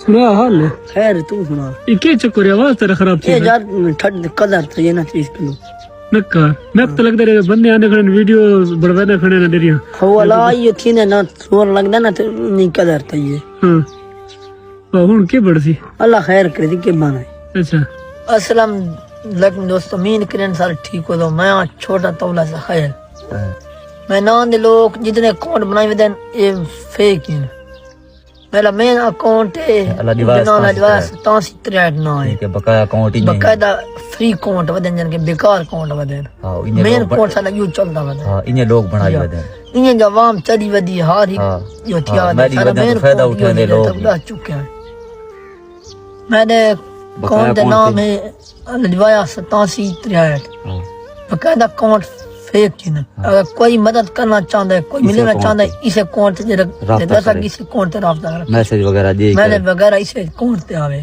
سنا حال ہے خیر تو سنا یہ کیا چکر ہے آواز تیرا خراب تھی یہ یار ٹھڈ قدر تھا یہ نا 30 کلو نکا میں تو لگتا رہے بندے آنے کھڑے ویڈیو بڑھوانا کھڑے نہ دریاں ہوا لا یہ تھی نا سور لگدا نا تو نہیں قدر تھا یہ ہاں ہن کی بڑھ سی اللہ خیر کرے دی کے بنائے اچھا السلام علیکم دوستو مین کرن سارے ٹھیک ہو دو میں چھوٹا تولا سا خیر میں نام دے لوگ جتنے اکاؤنٹ بنائے ودن یہ فیک ہیں میرا مین اکاؤنٹ ہے اللہ دیواس تاسی تریٹ نہ ہے کہ بقایا اکاؤنٹ ہی باقاعدہ فری اکاؤنٹ ودن جن کے بیکار اکاؤنٹ ودن مین اکاؤنٹ سا یوں چلدا ودن ہاں انہیں لوگ بنائی ودن انہیں جو عوام چلی ودی ہار ہی جو تھیا سارا مین فائدہ اٹھانے لوگ چکے ہیں میں نے اکاؤنٹ کا نام ہے اللہ دیواس 8763 باقاعدہ اکاؤنٹ فیک ہے اگر کوئی مدد کرنا چاہتا ہے کوئی ملنا چاہتا ہے اس اکاؤنٹ سے رابطہ کرے اس اکاؤنٹ سے رابطہ کرے میسج وغیرہ دے میں نے وغیرہ اس اکاؤنٹ پہ آوے